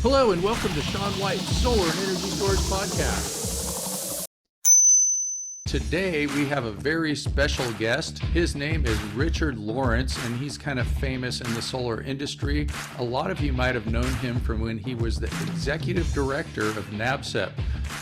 Hello and welcome to Sean White's Solar and Energy Storage Podcast. Today we have a very special guest. His name is Richard Lawrence, and he's kind of famous in the solar industry. A lot of you might have known him from when he was the Executive Director of NABCEP.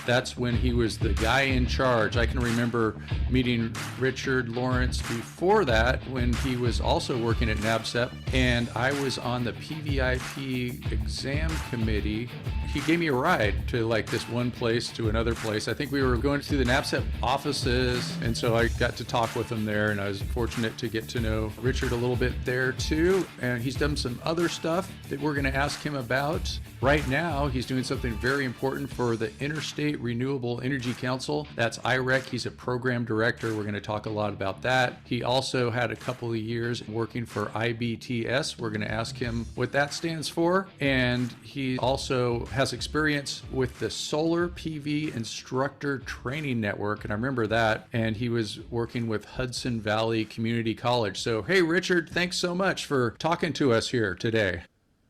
That's when he was the guy in charge. I can remember meeting Richard Lawrence before that when he was also working at NABCEP, and I was on the PVIP exam committee. He gave me a ride to like this one place to another place. I think we were going to the NABCEP offices, and so I got to talk with him there, and I was fortunate to get to know Richard a little bit there too. And he's done some other stuff that we're going to ask him about. Right now, he's doing something very important for the Interstate Renewable Energy Council. That's IREC. He's a program director. We're going to talk a lot about that. He also had a couple of years working for IBTS. We're going to ask him what that stands for. And he also has experience with the Solar PV Instructor Training Network. And I remember that. And he was working with Hudson Valley Community College. So, hey, Richard, thanks so much for talking to us here today.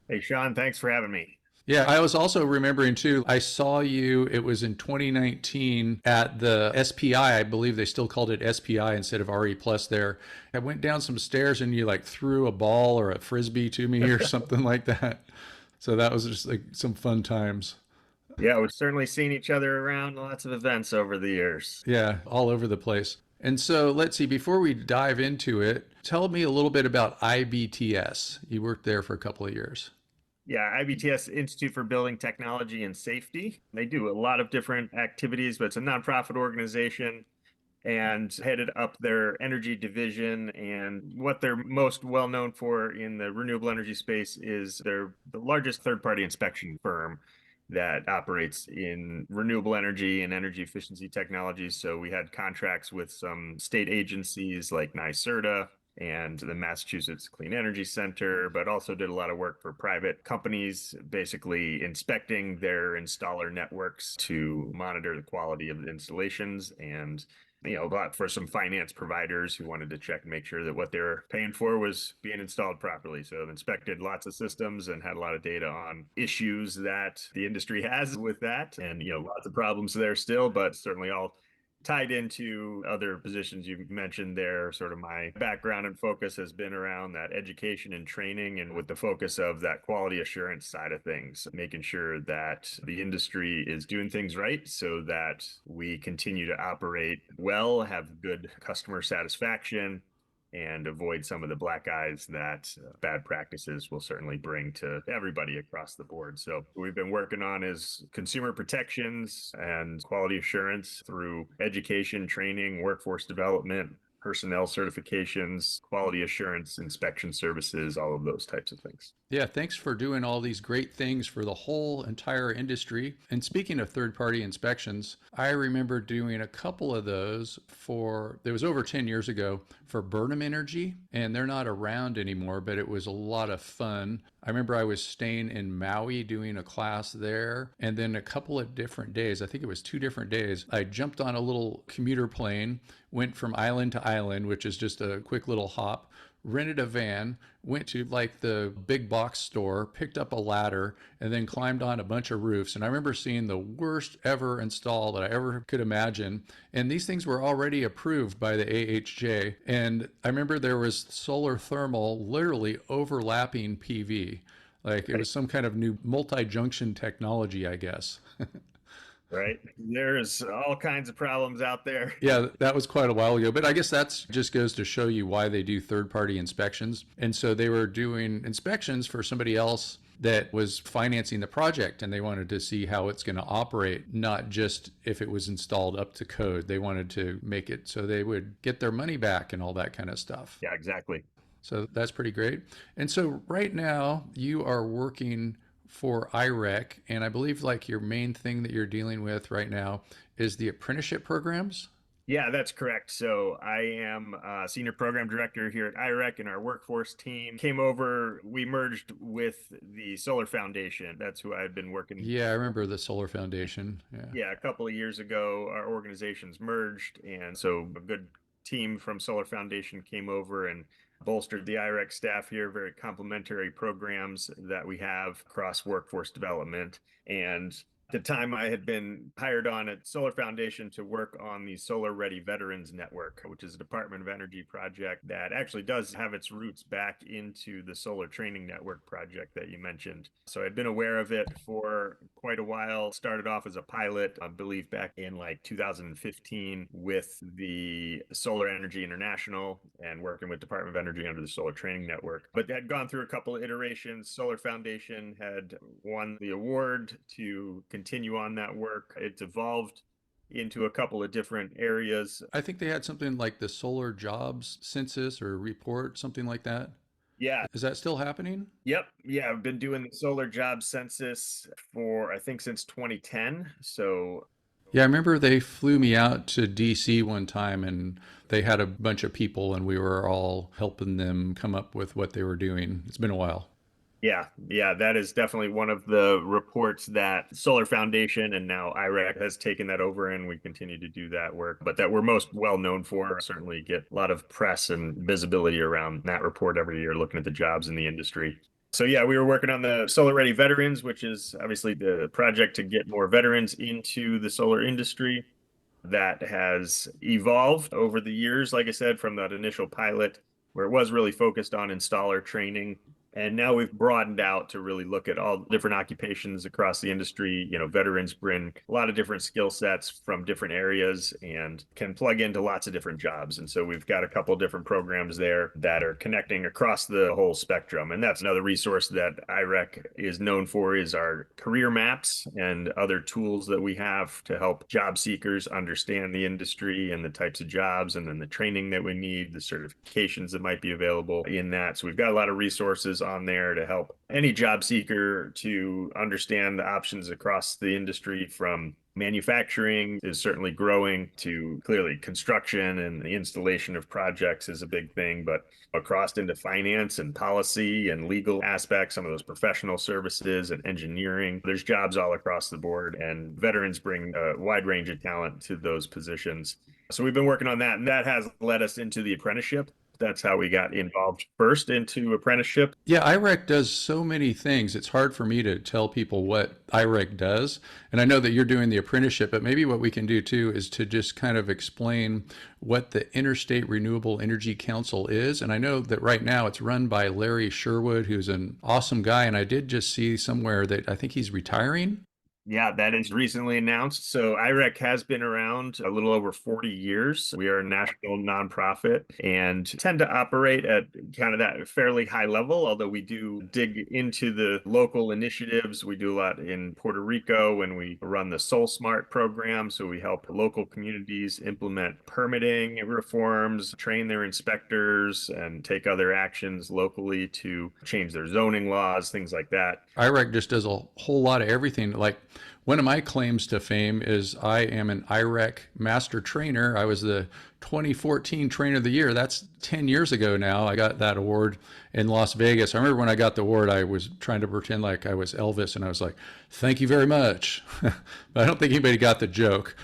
Hey, Sean, thanks for having me. Yeah, I was also remembering too, I saw you, it was in 2019 at the SPI. I believe they still called it SPI instead of RE Plus there. I went down some stairs and you like threw a ball or a frisbee to me or something like that. So that was just like some fun times. Yeah, we've certainly seen each other around lots of events over the years. Yeah, all over the place. And so let's see, before we dive into it, tell me a little bit about IBTS. You worked there for a couple of years. Yeah, IBTS, Institute for Building Technology and Safety. They do a lot of different activities, but it's a nonprofit organization and headed up their energy division. And what they're most well known for in the renewable energy space is they're the largest third-party inspection firm that operates in renewable energy and energy efficiency technologies. So we had contracts with some state agencies like NYSERDA and the Massachusetts Clean Energy Center, but also did a lot of work for private companies, basically inspecting their installer networks to monitor the quality of the installations, and a lot for some finance providers who wanted to check and make sure that what they're paying for was being installed properly. So inspected lots of systems and had a lot of data on issues that the industry has with that, and lots of problems there still, but certainly all tied into other positions you mentioned there. Sort of my background and focus has been around that education and training, and with the focus of that quality assurance side of things, making sure that the industry is doing things right so that we continue to operate well, have good customer satisfaction, and avoid some of the black eyes that bad practices will certainly bring to everybody across the board. So what we've been working on is consumer protections and quality assurance through education, training, workforce development, personnel certifications, quality assurance, inspection services, all of those types of things. Yeah, thanks for doing all these great things for the whole entire industry. And speaking of third-party inspections, I remember doing a couple of those it was over 10 years ago for Burnham Energy, and they're not around anymore, but it was a lot of fun. I remember I was staying in Maui doing a class there, and then a couple of different days, I think it was 2 different days, I jumped on a little commuter plane, went from island to island, which is just a quick little hop, rented a van, went to like the big box store, picked up a ladder, and then climbed on a bunch of roofs. And I remember seeing the worst ever install that I ever could imagine. And these things were already approved by the AHJ. And I remember there was solar thermal literally overlapping PV. Like it was some kind of new multi-junction technology, I guess. Right. There's all kinds of problems out there. Yeah, that was quite a while ago. But I guess that just goes to show you why they do third-party inspections. And so they were doing inspections for somebody else that was financing the project, and they wanted to see how it's going to operate, not just if it was installed up to code. They wanted to make it so they would get their money back and all that kind of stuff. Yeah, exactly. So that's pretty great. And so right now you are working for IREC, and I believe like your main thing that you're dealing with right now is the apprenticeship programs. Yeah, that's correct. So I am a senior program director here at IREC, and our workforce team came over. We merged with the Solar Foundation. That's who I've been working. Yeah, I remember the Solar Foundation. Yeah, a couple of years ago, our organizations merged, and so a good team from Solar Foundation came over, and bolstered the IREC staff here, very complementary programs that we have across workforce development. And at the time, I had been hired on at Solar Foundation to work on the Solar Ready Veterans Network, which is a Department of Energy project that actually does have its roots back into the Solar Training Network project that you mentioned. So I'd been aware of it for quite a while. Started off as a pilot, I believe back in like 2015 with the Solar Energy International and working with Department of Energy under the Solar Training Network. But had gone through a couple of iterations. Solar Foundation had won the award to continue on that work. It's evolved into a couple of different areas. I think they had something like the solar jobs census or report, something like that. Yeah. Is that still happening? Yep. Yeah. I've been doing the solar job census for, I think, since 2010. So, Yeah, I remember they flew me out to DC one time and they had a bunch of people and we were all helping them come up with what they were doing. It's been a while. yeah, that is definitely one of the reports that Solar Foundation and now IREC has taken that over, and we continue to do that work. But that we're most well known for, certainly get a lot of press and visibility around that report every year, looking at the jobs in the industry. So yeah, we were working on the Solar Ready Veterans, which is obviously the project to get more veterans into the solar industry. That has evolved over the years, like I said, from that initial pilot where it was really focused on installer training. And now we've broadened out to really look at all different occupations across the industry. You know, veterans bring a lot of different skill sets from different areas and can plug into lots of different jobs. And so we've got a couple of different programs there that are connecting across the whole spectrum. And that's another resource that IREC is known for, is our career maps and other tools that we have to help job seekers understand the industry and the types of jobs, and then the training that we need, the certifications that might be available in that. So we've got a lot of resources on there to help any job seeker to understand the options across the industry. From manufacturing is certainly growing to clearly construction, and the installation of projects is a big thing, but across into finance and policy and legal aspects, some of those professional services and engineering. There's jobs all across the board, and veterans bring a wide range of talent to those positions. So we've been working on that, and that has led us into the apprenticeship. That's how we got involved first into apprenticeship. Yeah, IREC does so many things. It's hard for me to tell people what IREC does. And I know that you're doing the apprenticeship, but maybe what we can do too is to just kind of explain what the Interstate Renewable Energy Council is. And I know that right now it's run by Larry Sherwood, who's an awesome guy. And I did just see somewhere that I think he's retiring. Yeah, that is recently announced. So IREC has been around a little over 40 years. We are a national nonprofit and tend to operate at kind of that fairly high level, although we do dig into the local initiatives. We do a lot in Puerto Rico when we run the Soul Smart program. So we help local communities implement permitting reforms, train their inspectors, and take other actions locally to change their zoning laws, things like that. IREC just does a whole lot of everything. Like one of my claims to fame is I am an IREC master trainer. I was the 2014 trainer of the year. That's 10 years ago now. I got that award in Las Vegas. I remember when I got the award, I was trying to pretend like I was Elvis, and I was like, thank you very much. But I don't think anybody got the joke.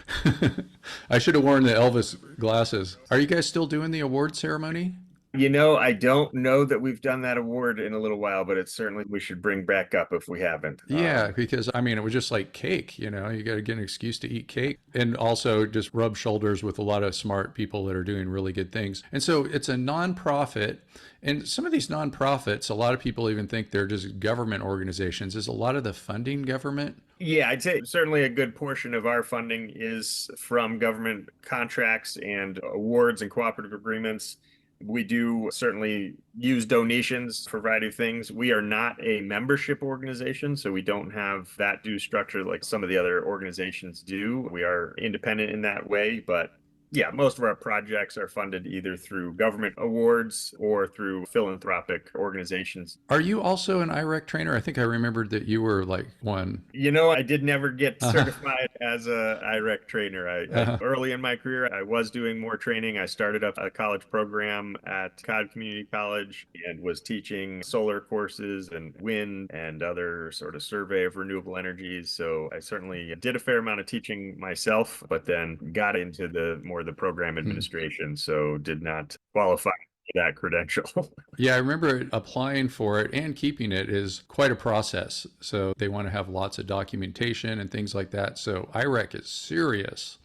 I should have worn the Elvis glasses. Are you guys still doing the award ceremony? You know, I don't know that we've done that award in a little while, but it's certainly we should bring back up if we haven't. Yeah, because I mean, it was just like cake, you know, you got to get an excuse to eat cake and also just rub shoulders with a lot of smart people that are doing really good things. And so it's a nonprofit. And some of these nonprofits, a lot of people even think they're just government organizations. Is a lot of the funding government? Yeah, I'd say certainly a good portion of our funding is from government contracts and awards and cooperative agreements. We do certainly use donations for a variety of things. We are not a membership organization, so we don't have that due structure like some of the other organizations do. We are independent in that way, but yeah, most of our projects are funded either through government awards or through philanthropic organizations. Are you also an IREC trainer? I think I remembered that you were like one. You know, I did never get certified as a IREC trainer. Early in my career, I was doing more training. I started up a college program at Cobb Community College and was teaching solar courses and wind and other sort of survey of renewable energies. So I certainly did a fair amount of teaching myself, but then got into the more the program administration, so did not qualify that credential. Yeah, I remember applying for it and keeping it is quite a process. So they want to have lots of documentation and things like that. So IREC is serious.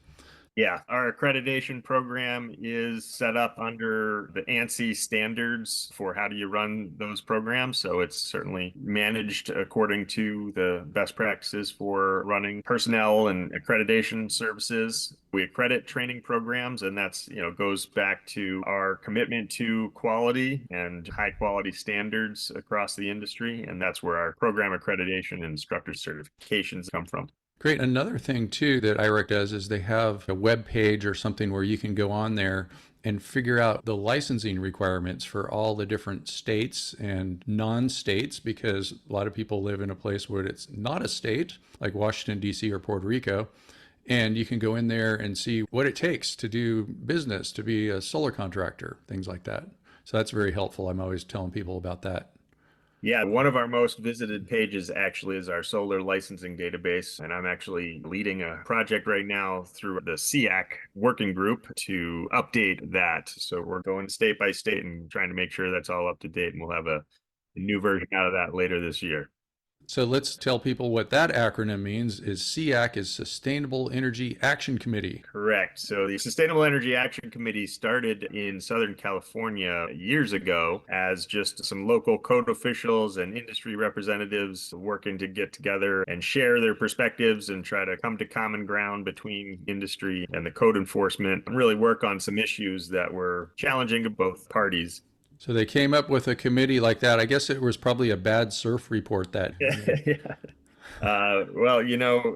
Yeah, our accreditation program is set up under the ANSI standards for how do you run those programs. So it's certainly managed according to the best practices for running personnel and accreditation services. We accredit training programs, and that's, goes back to our commitment to quality and high quality standards across the industry. And that's where our program accreditation and instructor certifications come from. Great. Another thing too that IREC does is they have a web page or something where you can go on there and figure out the licensing requirements for all the different states and non-states, because a lot of people live in a place where it's not a state, like Washington, D.C. or Puerto Rico. And you can go in there and see what it takes to do business, to be a solar contractor, things like that. So that's very helpful. I'm always telling people about that. Yeah, one of our most visited pages actually is our solar licensing database. And I'm actually leading a project right now through the SEAC working group to update that. So we're going state by state and trying to make sure that's all up to date. And we'll have a new version out of that later this year. So let's tell people what that acronym means. Is SEAC is Sustainable Energy Action Committee. Correct. So the Sustainable Energy Action Committee started in Southern California years ago as just some local code officials and industry representatives working to get together and share their perspectives and try to come to common ground between industry and the code enforcement and really work on some issues that were challenging to both parties. So they came up with a committee like that. I guess it was probably a bad surf report that. Yeah. Well,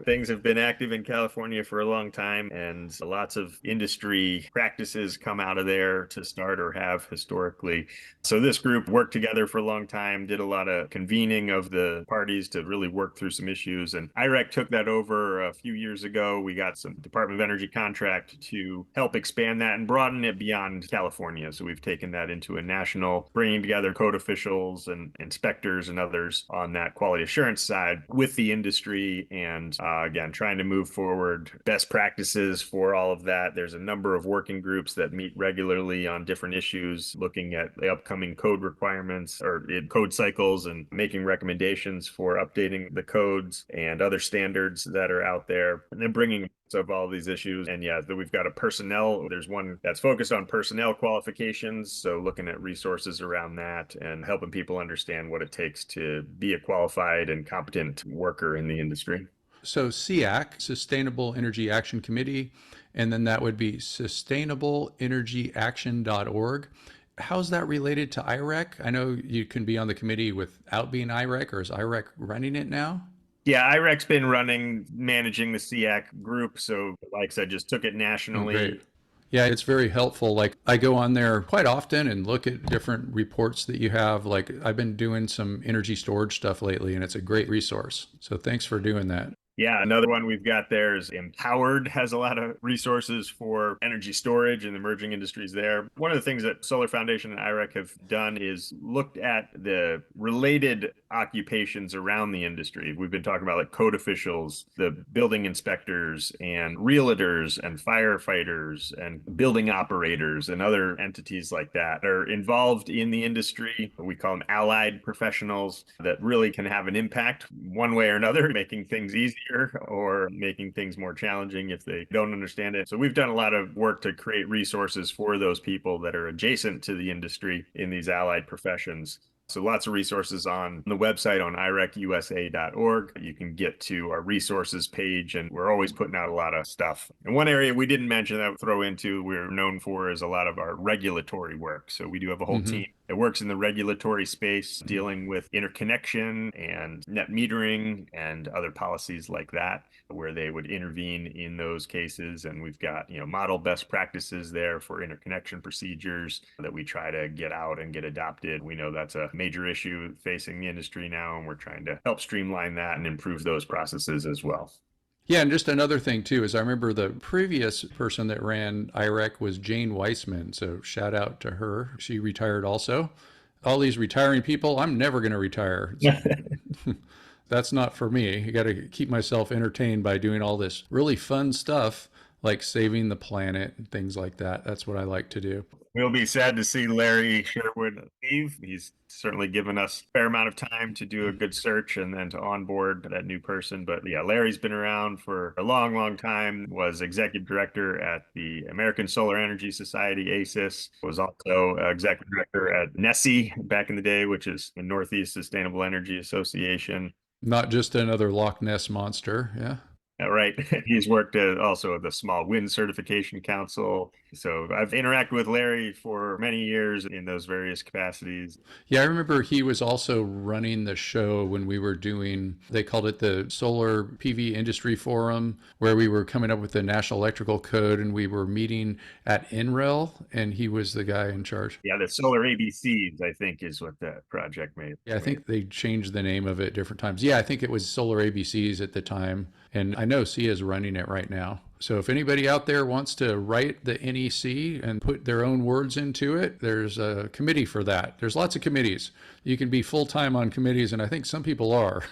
things have been active in California for a long time, and lots of industry practices come out of there to start or have historically. So this group worked together for a long time, did a lot of convening of the parties to really work through some issues. And IREC took that over a few years ago. We got some Department of Energy contract to help expand that and broaden it beyond California. So we've taken that into a national, bringing together code officials and inspectors and others on that quality assurance side with the industry, and again, trying to move forward best practices for all of that. There's a number of working groups that meet regularly on different issues, looking at the upcoming code requirements or code cycles and making recommendations for updating the codes and other standards that are out there, and then bringing of all of these issues. And yeah, we've got there's one that's focused on personnel qualifications. So looking at resources around that and helping people understand what it takes to be a qualified and competent worker in the industry. So SEAC, Sustainable Energy Action Committee, and then that would be sustainableenergyaction.org. How's that related to IREC? I know you can be on the committee without being IREC, or is IREC running it now? Yeah, IREC's been managing the SEAC group. So like I said, just took it nationally. Oh, great. Yeah, it's very helpful. Like I go on there quite often and look at different reports that you have. Like I've been doing some energy storage stuff lately, and it's a great resource. So thanks for doing that. Yeah, another one we've got there is Empowered, has a lot of resources for energy storage and emerging industries there. One of the things that Solar Foundation and IREC have done is looked at the related occupations around the industry. We've been talking about like code officials, the building inspectors and realtors and firefighters and building operators and other entities like that are involved in the industry. We call them allied professionals that really can have an impact one way or another, making things easier or making things more challenging if they don't understand it. So we've done a lot of work to create resources for those people that are adjacent to the industry in these allied professions. So lots of resources on the website on irecusa.org. You can get to our resources page, and we're always putting out a lot of stuff. And one area we didn't mention that I would throw into we're known for is a lot of our regulatory work. So we do have a whole team that works in the regulatory space, dealing with interconnection and net metering and other policies like that, where they would intervene in those cases. And we've got, model best practices there for interconnection procedures that we try to get out and get adopted. We know that's a major issue facing the industry now, and we're trying to help streamline that and improve those processes as well. Yeah, and just another thing too is I remember the previous person that ran IREC was Jane Weissman. So shout out to her. She retired also. All these retiring people, I'm never going to retire. That's not for me. You got to keep myself entertained by doing all this really fun stuff like saving the planet and things like that. That's what I like to do. We'll be sad to see Larry Sherwood leave. He's certainly given us a fair amount of time to do a good search and then to onboard that new person. But yeah, Larry's been around for a long, long time, was executive director at the American Solar Energy Society, ACES, was also executive director at NESI back in the day, which is the Northeast Sustainable Energy Association. Not just another Loch Ness monster. Yeah. Right. He's worked also at the Small Wind Certification Council. So I've interacted with Larry for many years in those various capacities. Yeah, I remember he was also running the show when we were doing, they called it the Solar PV Industry Forum, where we were coming up with the National Electrical Code and we were meeting at NREL, and he was the guy in charge. Yeah, the Solar ABCs, I think, is what that project made. Yeah, I think they changed the name of it different times. Yeah, I think it was Solar ABCs at the time. And I know SIA is running it right now. So if anybody out there wants to write the NEC and put their own words into it, there's a committee for that. There's lots of committees. You can be full-time on committees, and I think some people are.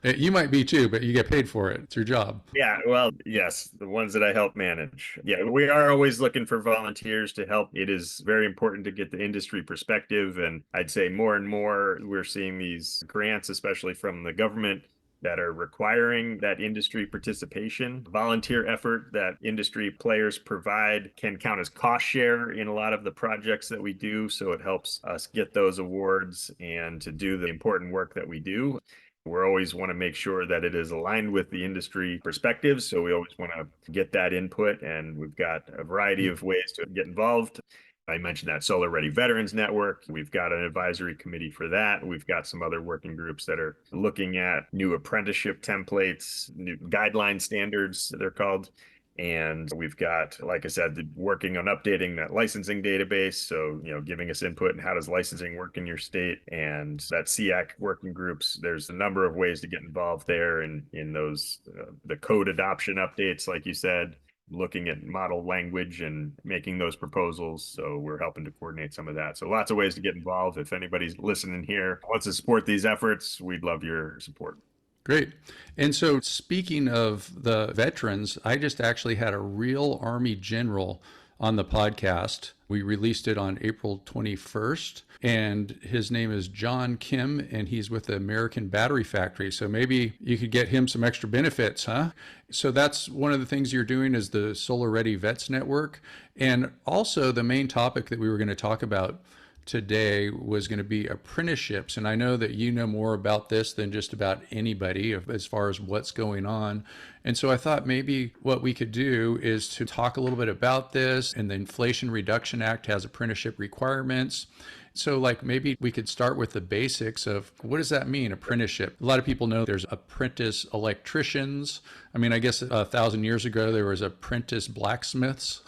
You might be too, but you get paid for it. It's your job. Yeah, well, yes, the ones that I help manage. Yeah, we are always looking for volunteers to help. It is very important to get the industry perspective. And I'd say more and more we're seeing these grants, especially from the government, that are requiring that industry participation. Volunteer effort that industry players provide can count as cost share in a lot of the projects that we do. So it helps us get those awards and to do the important work that we do. We always want to make sure that it is aligned with the industry perspectives. So we always want to get that input, and we've got a variety of ways to get involved. I mentioned that Solar Ready Veterans Network. We've got an advisory committee for that. We've got some other working groups that are looking at new apprenticeship templates, new guideline standards, they're called. And we've got, like I said, working on updating that licensing database. So, giving us input in how does licensing work in your state, and that SEAC working groups. There's a number of ways to get involved there in those, the code adoption updates, like you said, looking at model language and making those proposals. So we're helping to coordinate some of that. So lots of ways to get involved. If anybody's listening here wants to support these efforts, we'd love your support. Great. And so, speaking of the veterans, I just actually had a real Army general on the podcast. We released it on April 21st, and his name is John Kim, and he's with the American Battery Factory. So maybe you could get him some extra benefits, huh? So that's one of the things you're doing is the Solar Ready Vets Network. And also the main topic that we were going to talk about today was going to be apprenticeships. And I know that you know more about this than just about anybody as far as what's going on. And so I thought maybe what we could do is to talk a little bit about this. And the Inflation Reduction Act has apprenticeship requirements. So like maybe we could start with the basics of what does that mean, apprenticeship? A lot of people know there's apprentice electricians. I mean, I guess 1,000 years ago, there was apprentice blacksmiths.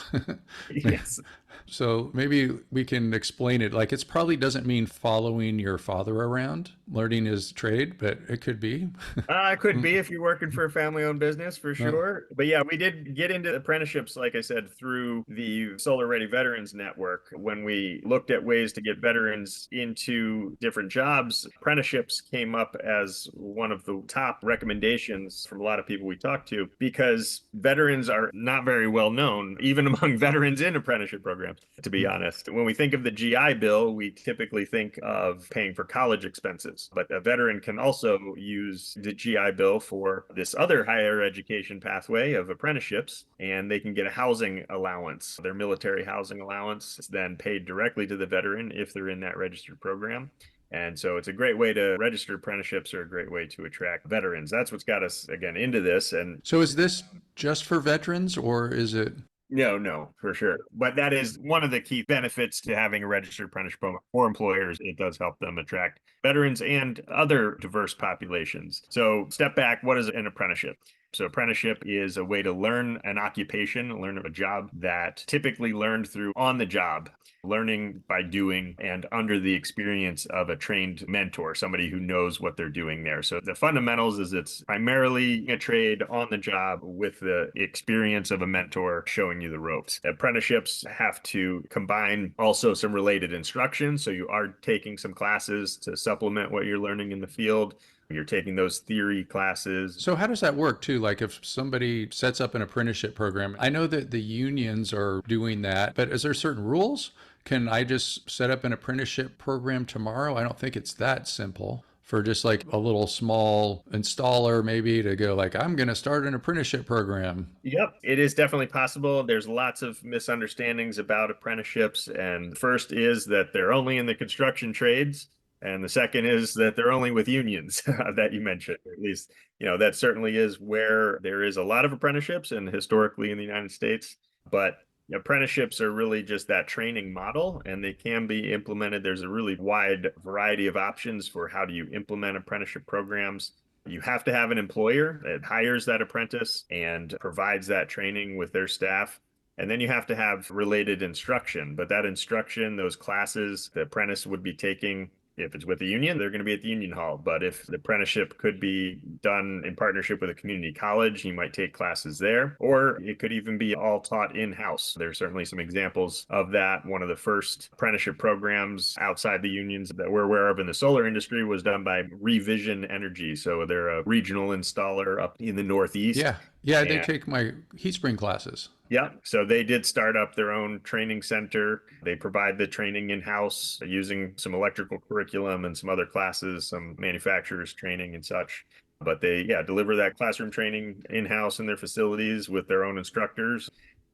Yes. So maybe we can explain it. Like it probably doesn't mean following your father around, learning his trade, but it could be. It could be if you're working for a family-owned business, for sure. But yeah, we did get into apprenticeships, like I said, through the Solar Ready Veterans Network. When we looked at ways to get veterans into different jobs, apprenticeships came up as one of the top recommendations from a lot of people we talked to, because veterans are not very well known, even among veterans in apprenticeship programs, to be honest. When we think of the GI Bill, we typically think of paying for college expenses, but a veteran can also use the GI Bill for this other higher education pathway of apprenticeships, and they can get a housing allowance. Their military housing allowance is then paid directly to the veteran if they're in that registered program. And so it's a great way to register apprenticeships, are a great way to attract veterans. That's what's got us, again, into this. And so is this just for veterans, or is it? No, for sure. But that is one of the key benefits to having a registered apprenticeship program for employers. It does help them attract veterans and other diverse populations. So step back, what is an apprenticeship? So apprenticeship is a way to learn an occupation, learn a job that typically learned through on the job, learning by doing and under the experience of a trained mentor, somebody who knows what they're doing there. So the fundamentals is it's primarily a trade on the job with the experience of a mentor showing you the ropes. Apprenticeships have to combine also some related instruction. So you are taking some classes to supplement what you're learning in the field. You're taking those theory classes. So how does that work too? Like if somebody sets up an apprenticeship program, I know that the unions are doing that, but is there certain rules? Can I just set up an apprenticeship program tomorrow? I don't think it's that simple for just like a little small installer maybe to go like, I'm going to start an apprenticeship program. Yep, it is definitely possible. There's lots of misunderstandings about apprenticeships. And first is that they're only in the construction trades. And the second is that they're only with unions that you mentioned. At least, that certainly is where there is a lot of apprenticeships and historically in the United States. But apprenticeships are really just that training model, and they can be implemented. There's a really wide variety of options for how do you implement apprenticeship programs. You have to have an employer that hires that apprentice and provides that training with their staff. And then you have to have related instruction. But that instruction, those classes the apprentice would be taking, if it's with the union, they're going to be at the union hall. But if the apprenticeship could be done in partnership with a community college, you might take classes there, or it could even be all taught in-house. There's certainly some examples of that. One of the first apprenticeship programs outside the unions that we're aware of in the solar industry was done by Revision Energy. So they're a regional installer up in the Northeast. Yeah, they take my heat spring classes. Yeah, so they did start up their own training center. They provide the training in-house using some electrical curriculum and some other classes, some manufacturers training and such. But they, deliver that classroom training in-house in their facilities with their own instructors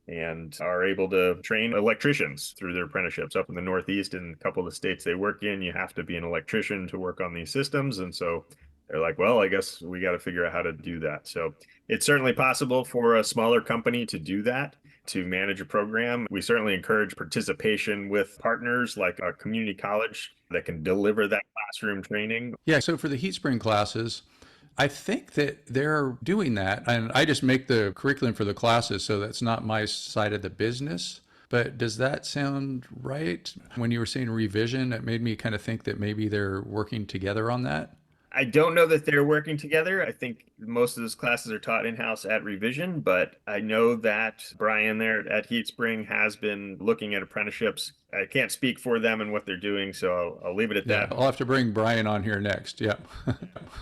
and are able to train electricians through their apprenticeships. Up in the Northeast and a couple of the states they work in, you have to be an electrician to work on these systems. And so they're like, well, I guess we got to figure out how to do that. So it's certainly possible for a smaller company to do that, to manage a program. We certainly encourage participation with partners like a community college that can deliver that classroom training. Yeah, so for the heat spring classes, I think that they're doing that. And I just make the curriculum for the classes, so that's not my side of the business. But does that sound right? When you were saying revision, it made me kind of think that maybe they're working together on that. I don't know that they're working together. I think most of those classes are taught in-house at Revision, but I know that Brian there at Heat Spring has been looking at apprenticeships. I can't speak for them and what they're doing, so I'll leave it at that. I'll have to bring Brian on here next. Yeah.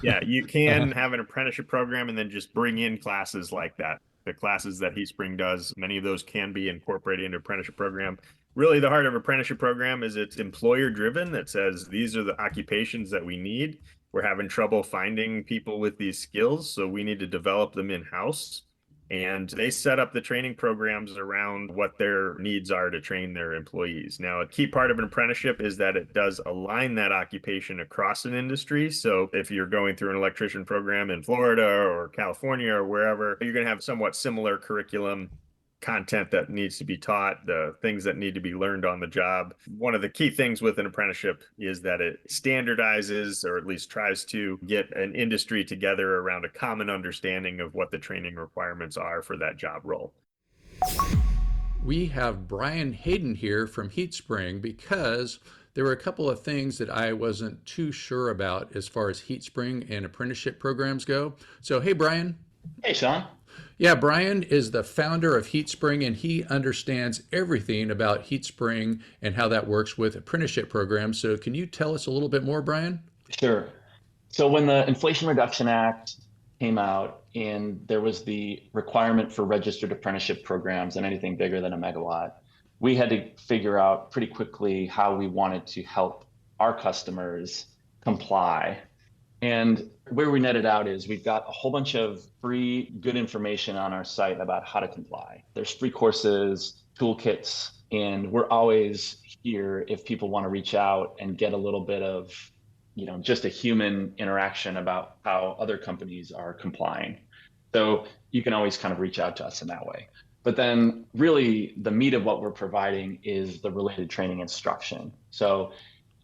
Yeah, you can have an apprenticeship program and then just bring in classes like that. The classes that Heat Spring does, many of those can be incorporated into apprenticeship program. Really, the heart of apprenticeship program is it's employer driven. That says these are the occupations that we need. We're having trouble finding people with these skills, so we need to develop them in-house. And they set up the training programs around what their needs are to train their employees. Now, a key part of an apprenticeship is that it does align that occupation across an industry. So if you're going through an electrician program in Florida or California or wherever, you're going to have somewhat similar curriculum content that needs to be taught, the things that need to be learned on the job. One of the key things with an apprenticeship is that it standardizes, or at least tries to get an industry together around a common understanding of what the training requirements are for that job role. We have Brian Hayden here from Heat Spring because there were a couple of things that I wasn't too sure about as far as Heat Spring and apprenticeship programs go. So, hey, Brian. Hey, Sean. Yeah, Brian is the founder of Heat Spring, and he understands everything about Heat Spring and how that works with apprenticeship programs. So can you tell us a little bit more, Brian? Sure. So when the Inflation Reduction Act came out and there was the requirement for registered apprenticeship programs and anything bigger than a megawatt, we had to figure out pretty quickly how we wanted to help our customers comply. And where we netted out is we've got a whole bunch of free good information on our site about how to comply. There's free courses, toolkits, and we're always here if people want to reach out and get a little bit of, just a human interaction about how other companies are complying. So you can always kind of reach out to us in that way. But then really the meat of what we're providing is the related training instruction. So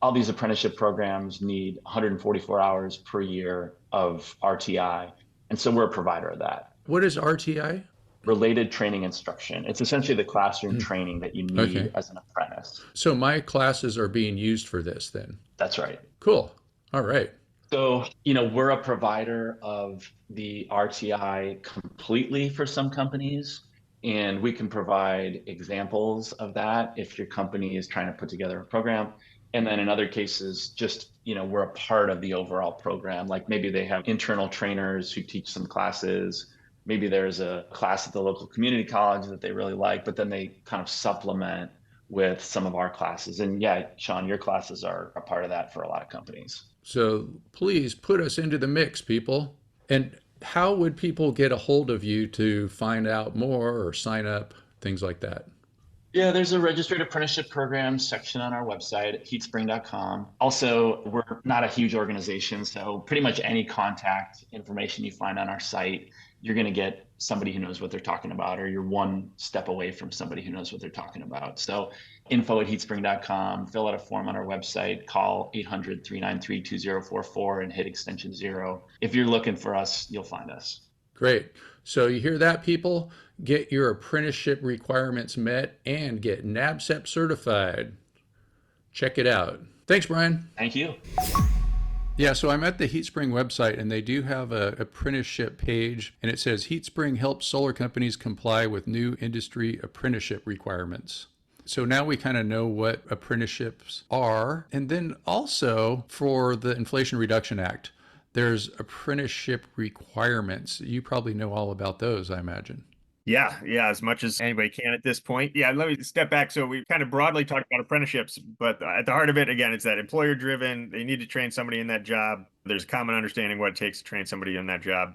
all these apprenticeship programs need 144 hours per year of RTI. And so we're a provider of that. What is RTI? Related training instruction. It's essentially the classroom training that you need as an apprentice. So my classes are being used for this then? That's right. Cool. All right. So, we're a provider of the RTI completely for some companies, and we can provide examples of that if your company is trying to put together a program. And then in other cases, just, we're a part of the overall program. Like maybe they have internal trainers who teach some classes. Maybe there's a class at the local community college that they really like, but then they kind of supplement with some of our classes. And yeah, Sean, your classes are a part of that for a lot of companies. So please put us into the mix, people. And how would people get a hold of you to find out more or sign up, things like that? Yeah, there's a registered apprenticeship program section on our website at heatspring.com. Also, we're not a huge organization, so pretty much any contact information you find on our site, you're going to get somebody who knows what they're talking about, or you're one step away from somebody who knows what they're talking about. So info@heatspring.com, fill out a form on our website, call 800-393-2044 and hit extension 0. If you're looking for us, you'll find us. Great. So you hear that, people? Get your apprenticeship requirements met and get NABCEP certified. Check it out. Thanks, Brian. Thank you. Yeah, so I'm at the HeatSpring website, and they do have a apprenticeship page, and it says HeatSpring helps solar companies comply with new industry apprenticeship requirements. So now we kind of know what apprenticeships are. And then also for the Inflation Reduction Act, there's apprenticeship requirements. You probably know all about those, I imagine. Yeah, as much as anybody can at this point. Yeah, let me step back. So we kind of broadly talked about apprenticeships, but at the heart of it, again, it's that employer driven. They need to train somebody in that job. There's a common understanding what it takes to train somebody in that job.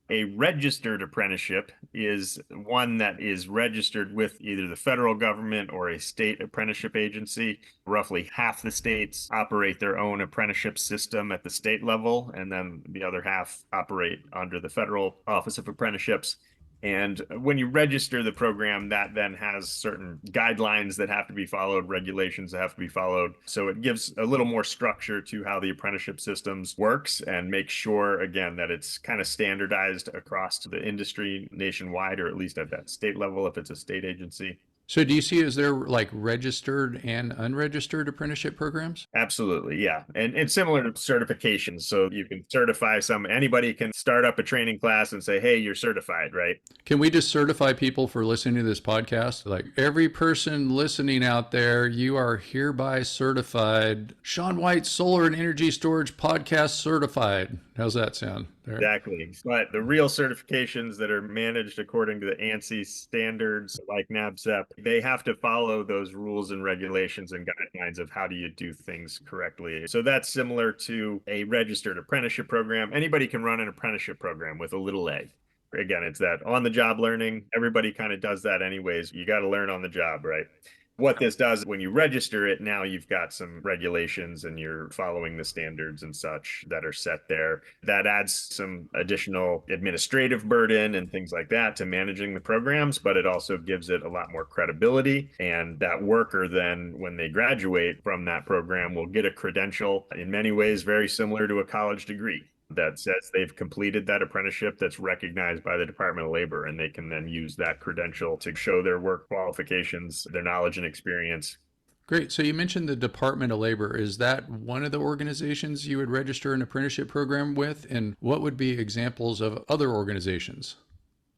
A registered apprenticeship is one that is registered with either the federal government or a state apprenticeship agency. Roughly half the states operate their own apprenticeship system at the state level, and then the other half operate under the Federal Office of Apprenticeships. And when you register the program, that then has certain guidelines that have to be followed, regulations that have to be followed. So it gives a little more structure to how the apprenticeship systems works and makes sure, again, that it's kind of standardized across the industry nationwide, or at least at that state level if it's a state agency. So do you see, is there like registered and unregistered apprenticeship programs? Absolutely, yeah. And similar to certifications. So you can certify anybody can start up a training class and say, hey, you're certified, right? Can we just certify people for listening to this podcast? Like every person listening out there, you are hereby certified. Sean White, Solar and Energy Storage Podcast certified. How's that sound? Exactly. But the real certifications that are managed according to the ANSI standards like NABCEP, they have to follow those rules and regulations and guidelines of how do you do things correctly. So that's similar to a registered apprenticeship program. Anybody can run an apprenticeship program with a little a. Again, it's that on-the-job learning. Everybody kind of does that anyways. You got to learn on the job, right? What this does, when you register it, now you've got some regulations and you're following the standards and such that are set there. That adds some additional administrative burden and things like that to managing the programs, but it also gives it a lot more credibility. And that worker then, when they graduate from that program, will get a credential, in many ways very similar to a college degree, that says they've completed that apprenticeship that's recognized by the Department of Labor, and they can then use that credential to show their work qualifications, their knowledge and experience. Great. So you mentioned the Department of Labor. Is that one of the organizations you would register an apprenticeship program with? And what would be examples of other organizations?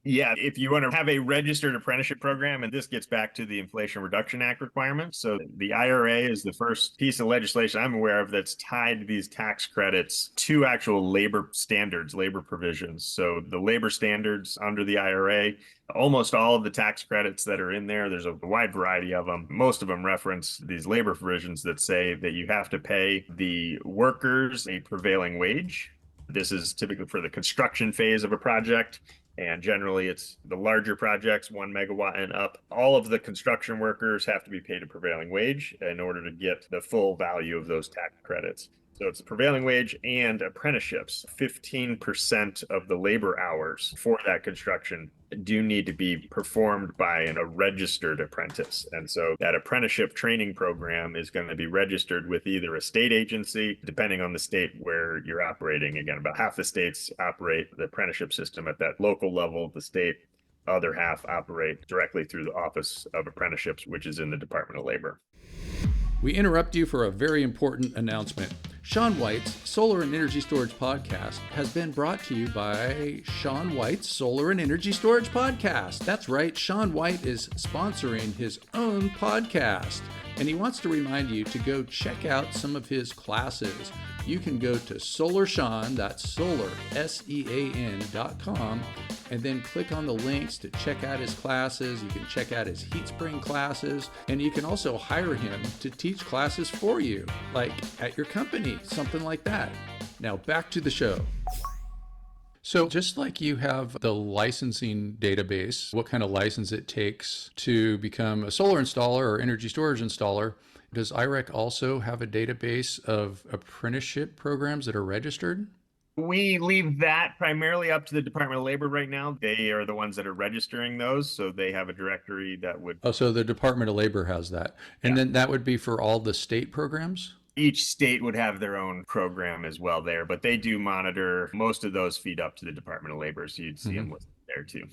Yeah, if you want to have a registered apprenticeship program, and this gets back to the Inflation Reduction Act requirements. So the IRA is the first piece of legislation I'm aware of that's tied these tax credits to actual labor standards, labor provisions. So the labor standards under the IRA, almost all of the tax credits that are in there, there's a wide variety of them. Most of them reference these labor provisions that say that you have to pay the workers a prevailing wage. This is typically for the construction phase of a project. And generally, it's the larger projects, 1 megawatt and up. All of the construction workers have to be paid a prevailing wage in order to get the full value of those tax credits. So it's a prevailing wage and apprenticeships. 15% of the labor hours for that construction do need to be performed by a registered apprentice. And so that apprenticeship training program is going to be registered with either a state agency, depending on the state where you're operating. Again, about half the states operate the apprenticeship system at that local level of the state. Other half operate directly through the Office of Apprenticeships, which is in the Department of Labor. We interrupt you for a very important announcement. Sean White's Solar and Energy Storage Podcast has been brought to you by Sean White's Solar and Energy Storage Podcast. That's right, Sean White is sponsoring his own podcast. and he wants to remind you to go check out some of his classes. You can go to SolarSean, that's solar, SEAN.com, and then click on the links to check out his classes. You can check out his heat spring classes, and you can also hire him to teach classes for you, like at your company, something like that. Now back to the show. So just like you have the licensing database, what kind of license it takes to become a solar installer or energy storage installer, does IREC also have a database of apprenticeship programs that are registered? We leave that primarily up to the Department of Labor right now. They are the ones that are registering those, so they have a directory that would... Oh, so the Department of Labor has that. And then that would be for all the state programs? Each state would have their own program as well there, but they do monitor. Most of those feed up to the Department of Labor, so you'd see them listed there too.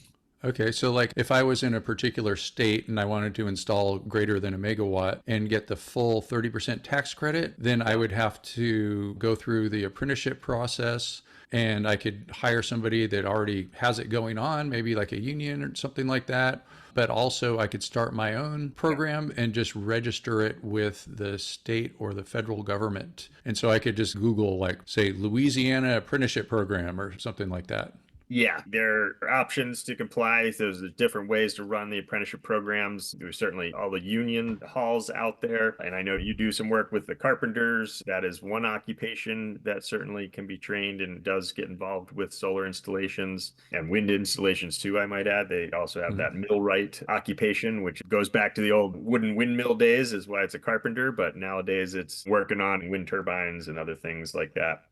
Okay, so like if I was in a particular state and I wanted to install greater than a megawatt and get the full 30% tax credit, then I would have to go through the apprenticeship process, and I could hire somebody that already has it going on, maybe like a union or something like that. But also I could start my own program and just register it with the state or the federal government. And so I could just Google, like, say, Louisiana apprenticeship program or something like that. Yeah, there are options to comply. There's different ways to run the apprenticeship programs. There's certainly all the union halls out there. And I know you do some work with the carpenters. That is one occupation that certainly can be trained and does get involved with solar installations and wind installations too, I might add. They also have that millwright occupation, which goes back to the old wooden windmill days, is why it's a carpenter. But nowadays it's working on wind turbines and other things like that.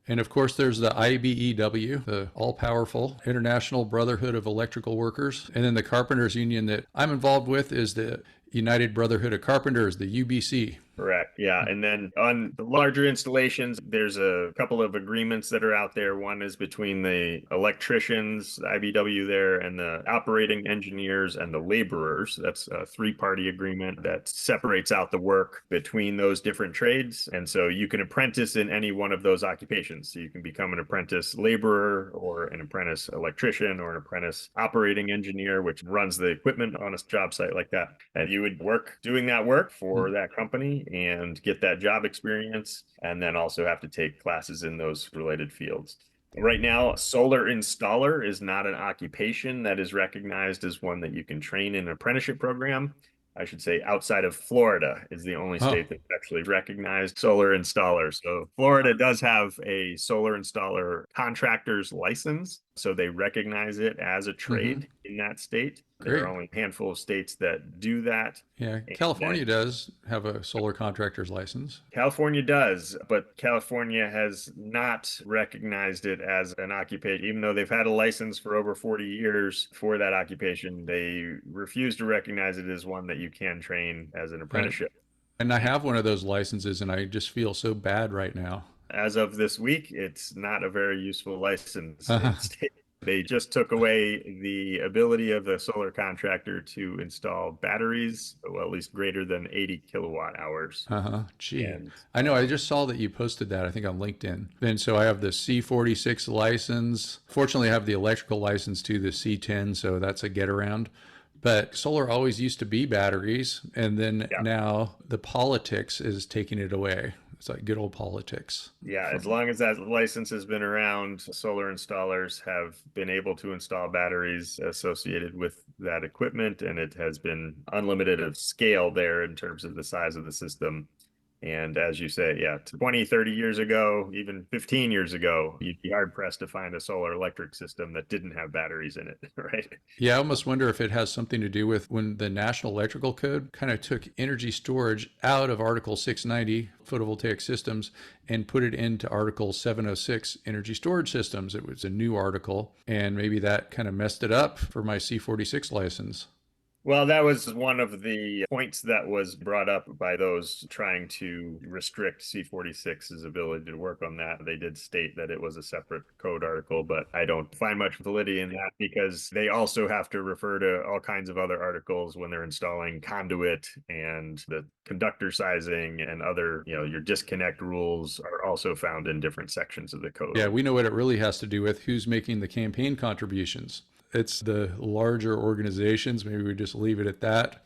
And of course, there's the IBEW, the all-powerful International Brotherhood of Electrical Workers. And then the Carpenters Union that I'm involved with is the United Brotherhood of Carpenters, the UBC. Correct. Yeah. And then on the larger installations, there's a couple of agreements that are out there. One is between the electricians, the IBW there, and the operating engineers and the laborers. That's a three-party agreement that separates out the work between those different trades. And so you can apprentice in any one of those occupations. So you can become an apprentice laborer or an apprentice electrician or an apprentice operating engineer, which runs the equipment on a job site like that. And you would work doing that work for that company and get that job experience, and then also have to take classes in those related fields. Right now, solar installer is not an occupation that is recognized as one that you can train in an apprenticeship program. I should say outside of Florida is the only state that's actually recognized solar installer. So Florida does have a solar installer contractor's license. So they recognize it as a trade in that state. Great. There are only a handful of states that do that. Yeah, California does have a solar contractor's license. California does, but California has not recognized it as an occupation. Even though they've had a license for over 40 years for that occupation, they refuse to recognize it as one that you can train as an apprenticeship. And I have one of those licenses, and I just feel so bad right now. As of this week, it's not a very useful license. They just took away the ability of the solar contractor to install batteries, well, at least greater than 80 kilowatt hours. Gee, I know. I just saw that you posted that, I think, on LinkedIn. And so I have the C46 license. Fortunately, I have the electrical license to the C10, so that's a get around. But solar always used to be batteries, and then now the politics is taking it away. It's like good old politics. Yeah, as long as that license has been around, solar installers have been able to install batteries associated with that equipment, and it has been unlimited of scale there in terms of the size of the system. And as you say, 20, 30 years ago, even 15 years ago, you'd be hard pressed to find a solar electric system that didn't have batteries in it, right? Yeah, I almost wonder if it has something to do with when the National Electrical Code kind of took energy storage out of Article 690, photovoltaic systems, and put it into Article 706, energy storage systems. It was a new article, and maybe that kind of messed it up for my C46 license. Well, that was one of the points that was brought up by those trying to restrict C46's ability to work on that. They did state that it was a separate code article, but I don't find much validity in that because they also have to refer to all kinds of other articles when they're installing conduit, and the conductor sizing and other, your disconnect rules are also found in different sections of the code. Yeah, we know what it really has to do with: who's making the campaign contributions. It's the larger organizations. Maybe we just leave it at that.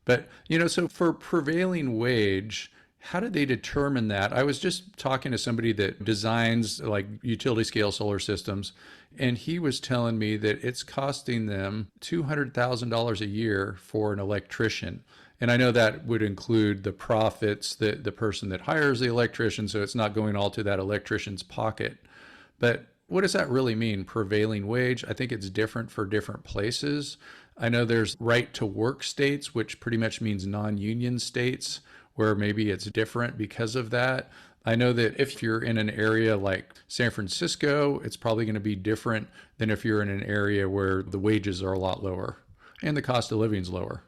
But, so for prevailing wage, how do they determine that? I was just talking to somebody that designs like utility scale solar systems, and he was telling me that it's costing them $200,000 a year for an electrician. And I know that would include the profits that the person that hires the electrician, so it's not going all to that electrician's pocket. But what does that really mean, prevailing wage? I think it's different for different places. I know there's right to work states, which pretty much means non-union states, where maybe it's different because of that. I know that if you're in an area like San Francisco, it's probably going to be different than if you're in an area where the wages are a lot lower and the cost of living is lower.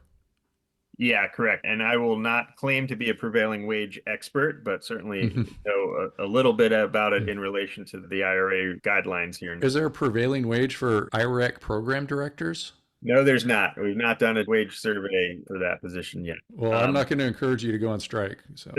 Yeah, correct. And I will not claim to be a prevailing wage expert, but certainly know a little bit about it in relation to the IRA guidelines here. Is there a prevailing wage for IREC program directors? No, there's not. We've not done a wage survey for that position yet. Well, I'm not going to encourage you to go on strike. So,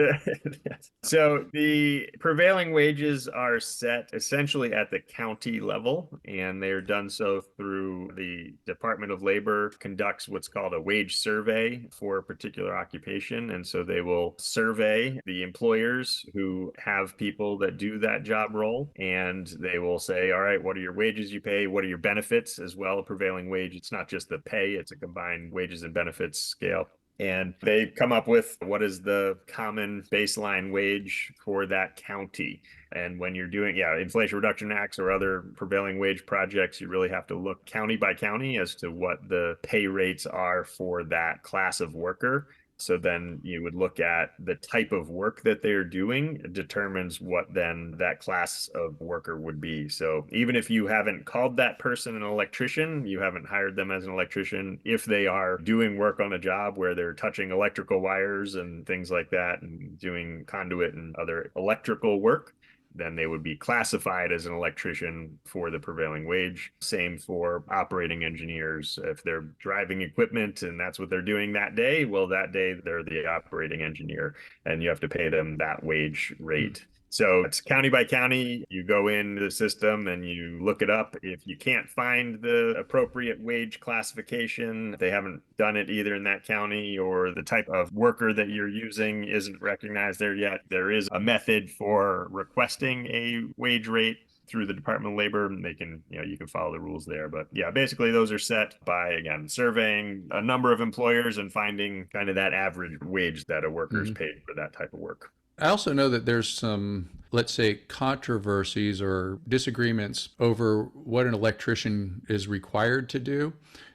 So the prevailing wages are set essentially at the county level, and they're done so through the Department of Labor conducts what's called a wage survey for a particular occupation. And so they will survey the employers who have people that do that job role, and they will say, all right, what are your wages you pay? What are your benefits as well? A prevailing wage, it's not just the pay, it's a combined wages and benefits scale. And they come up with what is the common baseline wage for that county. And when you're doing, Inflation Reduction Acts or other prevailing wage projects, you really have to look county by county as to what the pay rates are for that class of worker. So then you would look at the type of work that they're doing determines what then that class of worker would be. So even if you haven't called that person an electrician, you haven't hired them as an electrician, if they are doing work on a job where they're touching electrical wires and things like that and doing conduit and other electrical work, then they would be classified as an electrician for the prevailing wage. Same for operating engineers. If they're driving equipment and that's what they're doing that day, well, that day they're the operating engineer and you have to pay them that wage rate. So it's county by county. You go into the system and you look it up. If you can't find the appropriate wage classification, they haven't done it either in that county, or the type of worker that you're using isn't recognized there yet, there is a method for requesting a wage rate through the Department of Labor, and they can, you can follow the rules there. But yeah, basically those are set by, again, surveying a number of employers and finding kind of that average wage that a worker is paid for that type of work. I also know that there's some, let's say, controversies or disagreements over what an electrician is required to do.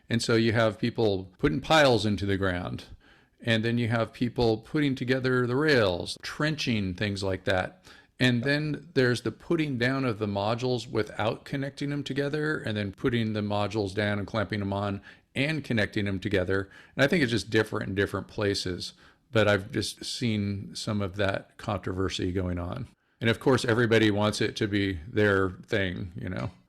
And so you have people putting piles into the ground, and then you have people putting together the rails, trenching, things like that. And then there's the putting down of the modules without connecting them together, and then putting the modules down and clamping them on and connecting them together. And I think it's just different in different places. But I've just seen some of that controversy going on. And of course, everybody wants it to be their thing,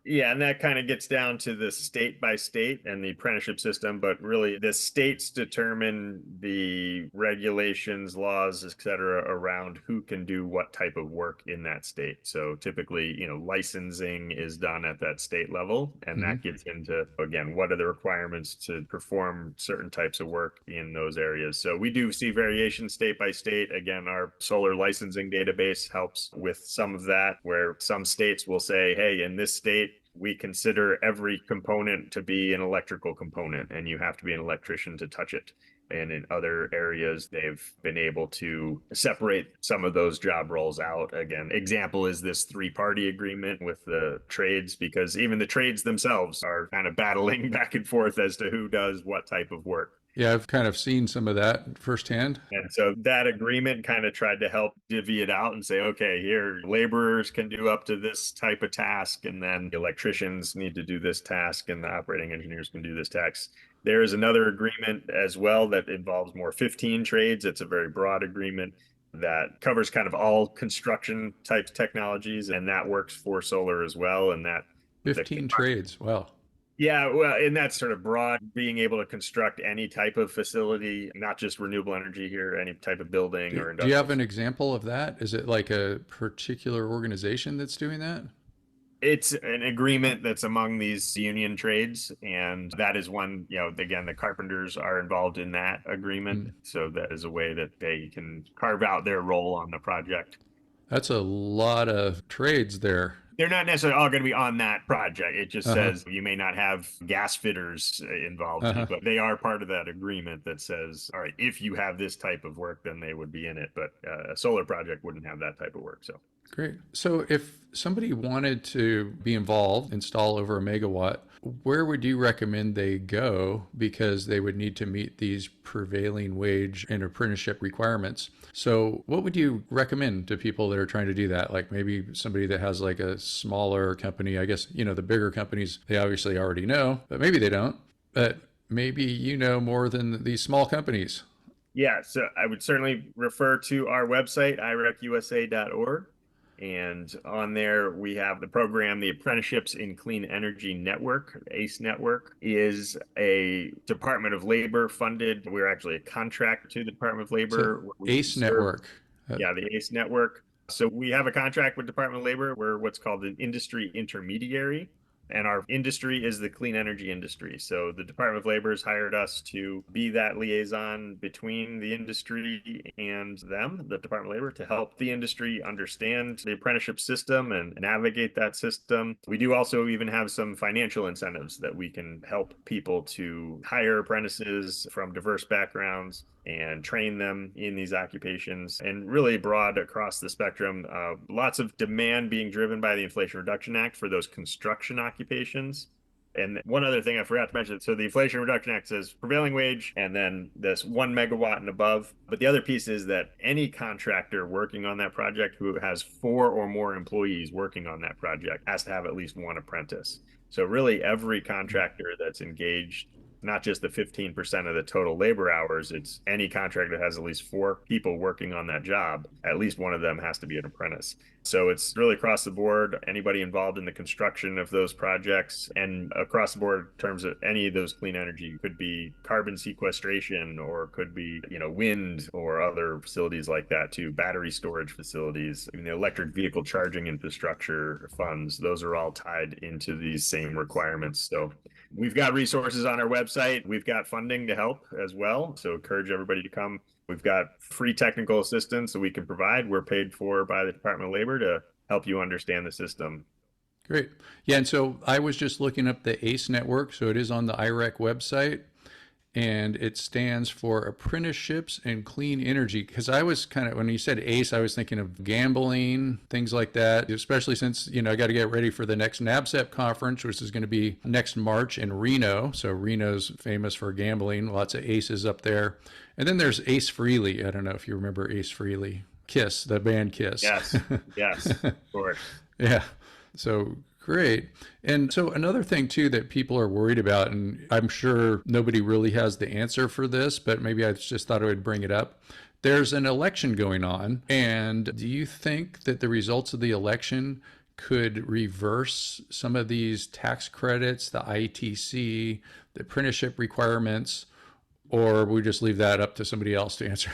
Yeah, and that kind of gets down to the state by state and the apprenticeship system, but really the states determine the regulations, laws, et cetera, around who can do what type of work in that state. So typically, licensing is done at that state level, and that gets into, again, what are the requirements to perform certain types of work in those areas. So we do see variation state by state. Again, our solar licensing database helps with some of that, where some states will say, hey, in this state, we consider every component to be an electrical component and you have to be an electrician to touch it. And in other areas, they've been able to separate some of those job roles out. Again, example is this 3-party agreement with the trades, because even the trades themselves are kind of battling back and forth as to who does what type of work. Yeah, I've kind of seen some of that firsthand. And so that agreement kind of tried to help divvy it out and say, okay, here, laborers can do up to this type of task, and then electricians need to do this task, and the operating engineers can do this task. There is another agreement as well that involves more 15 trades. It's a very broad agreement that covers kind of all construction types technologies, and that works for solar as well. And that 15 trades. Wow. Yeah, well, and that's sort of broad, being able to construct any type of facility, not just renewable energy here, any type of building or industrial. Do you have an example of that? Is it like a particular organization that's doing that? It's an agreement that's among these union trades, and that is one, again, the carpenters are involved in that agreement. Mm. So that is a way that they can carve out their role on the project. That's a lot of trades there. They're not necessarily all going to be on that project. It just Uh-huh. says you may not have gas fitters involved in Uh-huh. it, but they are part of that agreement that says, all right, if you have this type of work, then they would be in it. But a solar project wouldn't have that type of work. So Great. So if somebody wanted to be involved, install over a megawatt, where would you recommend they go? Because they would need to meet these prevailing wage and apprenticeship requirements. So what would you recommend to people that are trying to do that? Like maybe somebody that has like a smaller company. I guess, the bigger companies, they obviously already know, but maybe they don't. But maybe you know more than these small companies. yeah, so I would certainly refer to our website, irecusa.org. And on there, we have the program, the Apprenticeships in Clean Energy Network. ACE Network is a Department of Labor funded. We're actually a contract to the Department of So Labor. We ACE serve, Network. yeah, the ACE Network. So we have a contract with Department of Labor. We're what's called an industry intermediary. And our industry is the clean energy industry. So the Department of Labor has hired us to be that liaison between the industry and them, the Department of Labor, to help the industry understand the apprenticeship system and navigate that system. We do also even have some financial incentives that we can help people to hire apprentices from diverse backgrounds and train them in these occupations, and really broad across the spectrum. Lots of demand being driven by the Inflation Reduction Act for those construction occupations. And one other thing I forgot to mention, so the Inflation Reduction Act says prevailing wage and then this 1 megawatt and above. But the other piece is that any contractor working on that project who has 4 or more employees working on that project has to have at least one apprentice. So really every contractor that's engaged, not just the 15% of the total labor hours, it's any contractor that has at least 4 people working on that job, at least one of them has to be an apprentice. So it's really across the board, anybody involved in the construction of those projects, and across the board in terms of any of those clean energy. Could be carbon sequestration, or could be, wind or other facilities like that too, battery storage facilities, the electric vehicle charging infrastructure funds, those are all tied into these same requirements. So we've got resources on our website. We've got funding to help as well. So encourage everybody to come. We've got free technical assistance that we can provide. We're paid for by the Department of Labor to help you understand the system. Great. Yeah, and so I was just looking up the ACE network. So it is on the IREC website, and it stands for Apprenticeships in Clean Energy. Because I was kind of, when you said ACE, I was thinking of gambling, things like that, especially since, I got to get ready for the next NABCEP conference, which is going to be next March in Reno. So Reno's famous for gambling, lots of aces up there. And then there's Ace Frehley. I don't know if you remember Ace Frehley. Kiss, the band Kiss. Yes, yes, of course. Yeah. So great. And so another thing too that people are worried about, and I'm sure nobody really has the answer for this, but maybe I just thought I would bring it up. There's an election going on. And do you think that the results of the election could reverse some of these tax credits, the ITC, the apprenticeship requirements, or we just leave that up to somebody else to answer?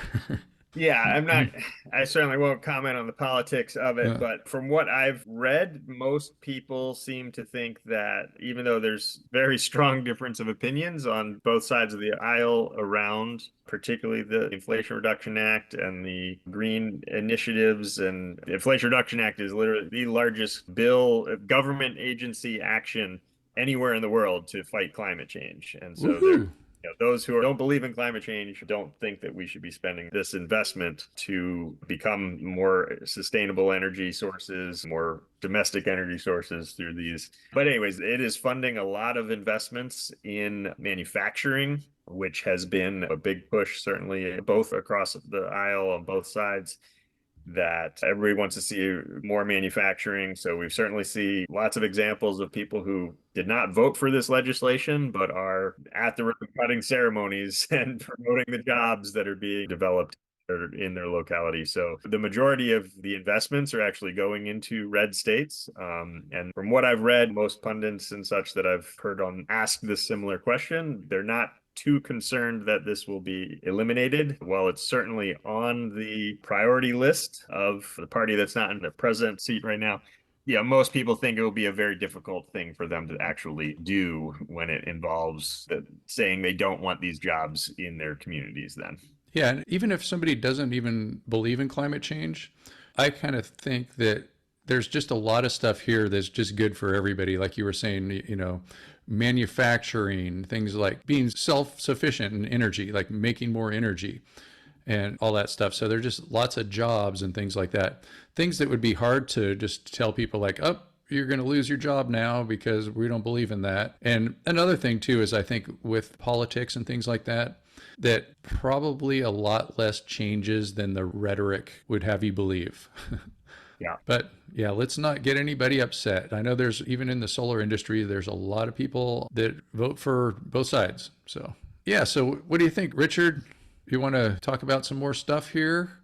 Yeah, I certainly won't comment on the politics of it, Yeah. but from what I've read, most people seem to think that even though there's very strong difference of opinions on both sides of the aisle around particularly the Inflation Reduction Act and the green initiatives, and the Inflation Reduction Act is literally the largest government agency action anywhere in the world to fight climate change. And so Woohoo. those who don't believe in climate change don't think that we should be spending this investment to become more sustainable energy sources, more domestic energy sources through these. But anyways, it is funding a lot of investments in manufacturing, which has been a big push, certainly both across the aisle on both sides, that everybody wants to see more manufacturing. So we certainly see lots of examples of people who did not vote for this legislation, but are at the ribbon cutting ceremonies and promoting the jobs that are being developed in their locality. So the majority of the investments are actually going into red states. And from what I've read, most pundits and such that I've heard on ask this similar question, they're not too concerned that this will be eliminated. While it's certainly on the priority list of the party that's not in the president seat right now, Yeah, most people think it will be a very difficult thing for them to actually do when it involves saying they don't want these jobs in their communities then. Yeah, and even if somebody doesn't even believe in climate change, I kind of think that there's just a lot of stuff here that's just good for everybody. Like you were saying, manufacturing, things like being self-sufficient in energy, like making more energy and all that stuff. So there's just lots of jobs and things like that. Things that would be hard to just tell people like, oh, you're going to lose your job now because we don't believe in that. And another thing too is I think with politics and things like that, that probably a lot less changes than the rhetoric would have you believe. Yeah. But yeah, let's not get anybody upset. I know there's, even in the solar industry, there's a lot of people that vote for both sides. So yeah. So what do you think, Richard? You want to talk about some more stuff here?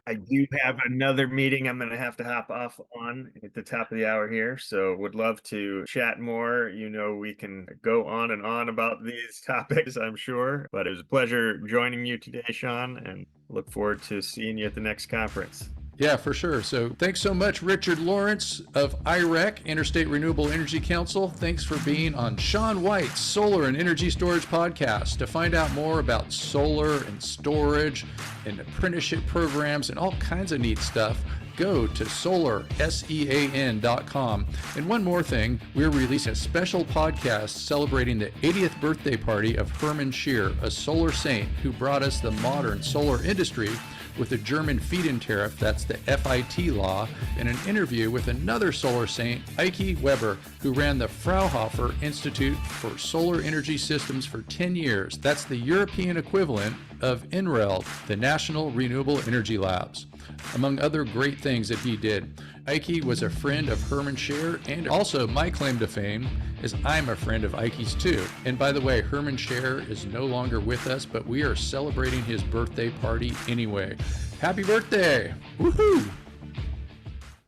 I do have another meeting I'm going to have to hop off on at the top of the hour here. So would love to chat more. We can go on and on about these topics, I'm sure. But it was a pleasure joining you today, Sean, and look forward to seeing you at the next conference. Yeah, for sure. So thanks so much, Richard Lawrence of IREC, Interstate Renewable Energy Council. Thanks for being on Sean White's Solar and Energy Storage Podcast. To find out more about solar and storage and apprenticeship programs and all kinds of neat stuff, go to solarsean.com. And one more thing, we're releasing a special podcast celebrating the 80th birthday party of Hermann Scheer, a solar saint who brought us the modern solar industry with the German feed-in tariff, that's the FIT law, and an interview with another solar saint, Ike Weber, who ran the Fraunhofer Institute for Solar Energy Systems for 10 years. That's the European equivalent of NREL, the National Renewable Energy Labs. Among other great things that he did, Ike was a friend of Hermann Scheer, and also my claim to fame is I'm a friend of Ike's too. And by the way, Hermann Scheer is no longer with us, but we are celebrating his birthday party anyway. Happy birthday! Woohoo!